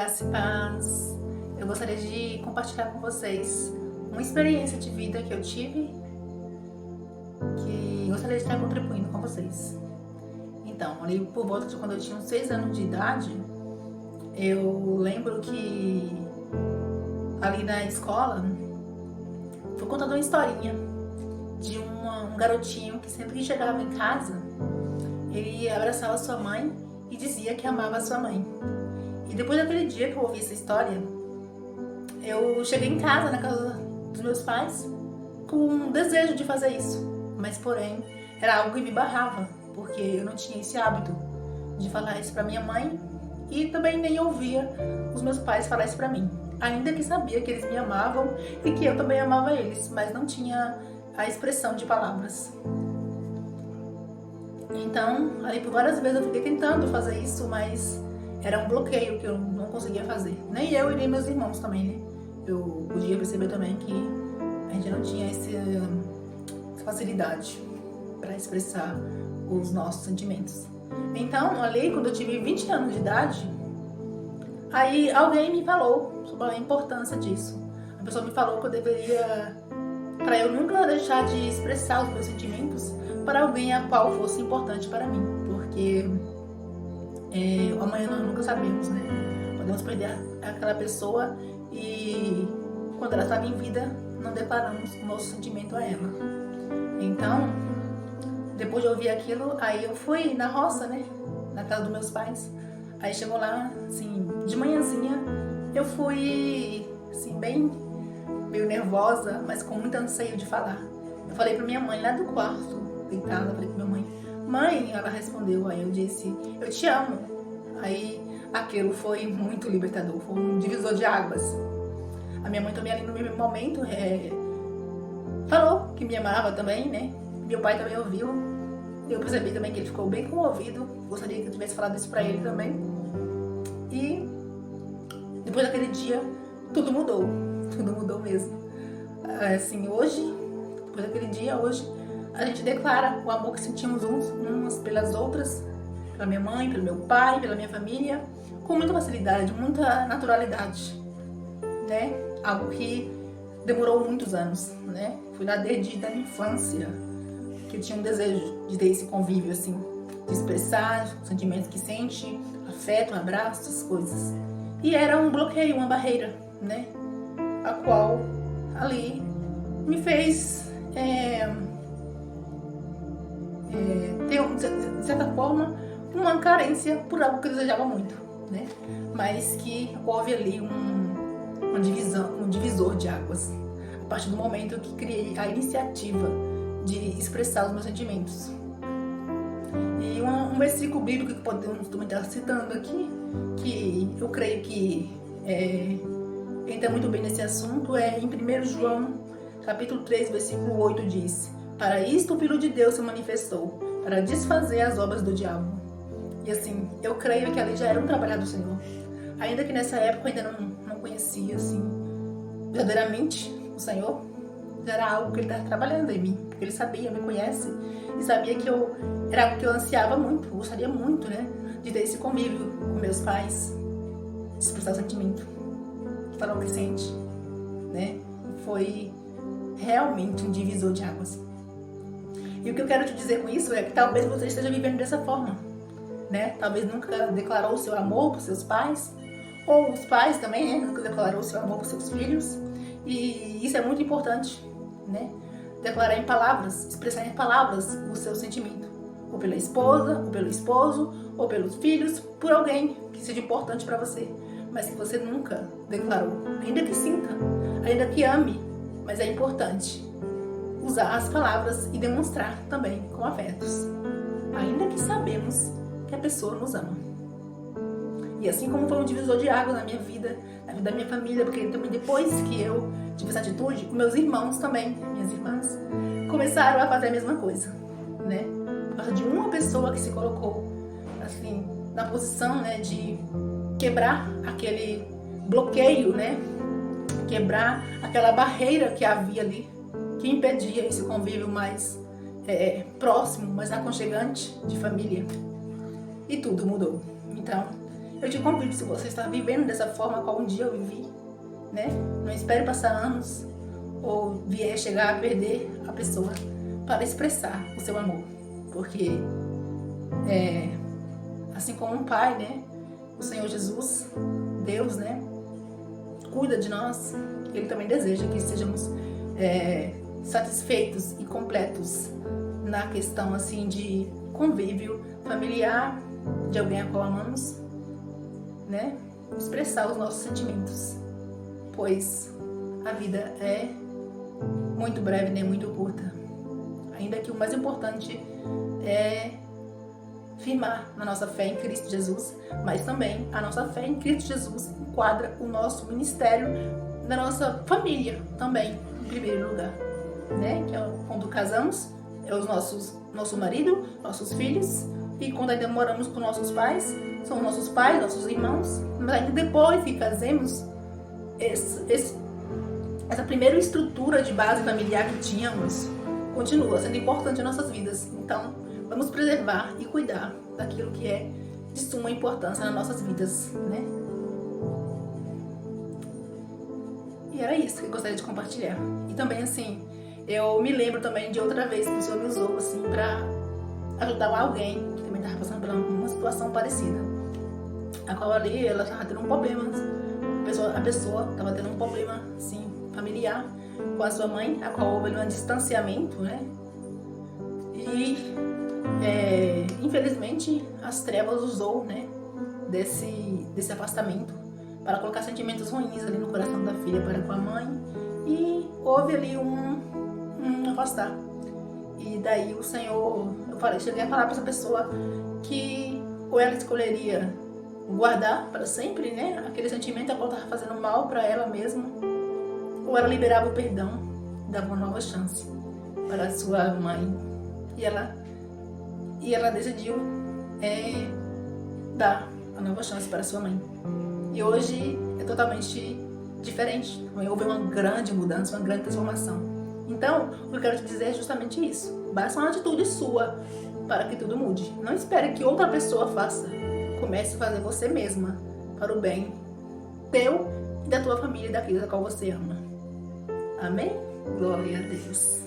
Graça e paz. Eu gostaria de compartilhar com vocês uma experiência de vida que eu tive, que gostaria de estar contribuindo com vocês. Então, ali por volta de quando eu tinha uns 6 anos de idade, eu lembro que ali na escola foi contando uma historinha de um garotinho que sempre que chegava em casa, ele abraçava sua mãe e dizia que amava a sua mãe. E depois daquele dia que eu ouvi essa história, eu cheguei em casa, na casa dos meus pais, com um desejo de fazer isso. Mas, porém, era algo que me barrava, porque eu não tinha esse hábito de falar isso pra minha mãe e também nem ouvia os meus pais falar isso pra mim. Ainda que sabia que eles me amavam e que eu também amava eles, mas não tinha a expressão de palavras. Então, ali por várias vezes eu fiquei tentando fazer isso, mas era um bloqueio que eu não conseguia fazer. Nem eu e nem meus irmãos também, né? Eu podia perceber também que a gente não tinha essa facilidade para expressar os nossos sentimentos. Então, ali, quando eu tive 20 anos de idade, aí alguém me falou sobre a importância disso. A pessoa me falou que eu deveria, para eu nunca deixar de expressar os meus sentimentos para alguém a qual fosse importante para mim, porque amanhã nós nunca sabemos, né? Podemos perder aquela pessoa e quando ela estava em vida, não declaramos o nosso sentimento a ela. Então, depois de ouvir aquilo, aí eu fui na roça, né? Na casa dos meus pais. Aí chegou lá, assim, de manhãzinha, eu fui, assim, bem meio nervosa, mas com muito anseio de falar. Eu falei pra minha mãe lá do quarto, deitada, falei pra minha mãe, mãe, ela respondeu, aí eu disse, eu te amo. Aí aquilo foi muito libertador, foi um divisor de águas. A minha mãe também ali no mesmo momento falou que me amava também, né? Meu pai também ouviu. Eu percebi também que ele ficou bem comovido. Gostaria que eu tivesse falado isso pra ele também. E depois daquele dia, tudo mudou. Tudo mudou mesmo. Assim, hoje, depois daquele dia, hoje, a gente declara o amor que sentimos umas pelas outras, pela minha mãe, pelo meu pai, pela minha família, com muita facilidade, muita naturalidade, né? Algo que demorou muitos anos, né? Fui lá desde a minha infância que eu tinha um desejo de ter esse convívio, assim, de expressar os sentimentos que sente, afeto, um abraço, essas coisas. E era um bloqueio, uma barreira, né? A qual ali me fez ter, de certa forma, uma carência por algo que eu desejava muito, né? Mas que houve ali um divisor de águas, a partir do momento que criei a iniciativa de expressar os meus sentimentos. E um versículo bíblico que podemos também estar citando aqui, que eu creio que entra muito bem nesse assunto, é em 1 João, capítulo 3, versículo 8, diz: para isto o Filho de Deus se manifestou, para desfazer as obras do diabo. E assim, eu creio que ali já era um trabalho do Senhor. Ainda que nessa época eu ainda não conhecia, assim, verdadeiramente o Senhor, era algo que Ele estava trabalhando em mim. Porque Ele sabia, me conhece, e sabia que era algo que eu ansiava muito, gostaria muito, né? De ter esse convívio com meus pais, de expressar o sentimento, de falar o que sente, né? Foi realmente um divisor de águas. E o que eu quero te dizer com isso é que talvez você esteja vivendo dessa forma, né? Talvez nunca declarou o seu amor para os seus pais, ou os pais também, né? Nunca declarou o seu amor para os seus filhos. E isso é muito importante, né? Declarar em palavras, expressar em palavras o seu sentimento, ou pela esposa, ou pelo esposo, ou pelos filhos, por alguém que seja importante para você, mas que você nunca declarou, ainda que sinta, ainda que ame, mas é importante usar as palavras e demonstrar também com afetos, ainda que sabemos que a pessoa nos ama. E assim como foi um divisor de águas na minha vida, na vida da minha família, porque também depois que eu tive essa atitude, meus irmãos também, minhas irmãs, começaram a fazer a mesma coisa, né? Por causa de uma pessoa que se colocou, assim, na posição, né, de quebrar aquele bloqueio, né? Quebrar aquela barreira que havia ali, que impedia esse convívio mais próximo, mais aconchegante de família. E tudo mudou. Então, Eu te convido, se você está vivendo dessa forma qual um dia eu vivi, né? Não espere passar anos ou vier chegar a perder a pessoa para expressar o seu amor. Porque, assim como um pai, né? O Senhor Jesus, Deus, né? Cuida de nós. Ele também deseja que sejamos satisfeitos e completos na questão, assim, de convívio familiar de alguém a qual amamos, né? Expressar os nossos sentimentos, pois a vida é muito breve, né? Muito curta. Ainda que o mais importante é firmar na nossa fé em Cristo Jesus, mas também a nossa fé em Cristo Jesus enquadra o nosso ministério da nossa família também, em primeiro lugar, né? Que é quando casamos, é os nosso marido, nossos filhos, e quando ainda moramos com nossos pais, são nossos pais, nossos irmãos, mas ainda depois que casemos, essa primeira estrutura de base familiar que tínhamos continua sendo importante em nossas vidas. Então, vamos preservar e cuidar daquilo que é de suma importância nas nossas vidas, né? E era isso que eu gostaria de compartilhar. E também, assim, eu me lembro também de outra vez que o Senhor me usou, assim, pra ajudar alguém que também estava passando por uma situação parecida. A qual ali, ela estava tendo um problema. A pessoa estava tendo um problema, assim, familiar com a sua mãe, a qual houve um distanciamento, né? E, infelizmente, as trevas usou, né, desse afastamento para colocar sentimentos ruins ali no coração da filha para com a mãe, e houve ali um afastar. E daí o Senhor, cheguei a falar para essa pessoa que ou ela escolheria guardar para sempre, né, aquele sentimento a qual estava fazendo mal para ela mesma, ou ela liberava o perdão, dava uma nova chance para a sua mãe. E ela decidiu dar a nova chance para a sua mãe. E hoje é totalmente diferente. Houve uma grande mudança, uma grande transformação. Então, o que eu quero te dizer é justamente isso. Basta uma atitude sua para que tudo mude. Não espere que outra pessoa faça. Comece a fazer você mesma para o bem teu e da tua família e daqueles a qual você ama. Amém? Glória a Deus.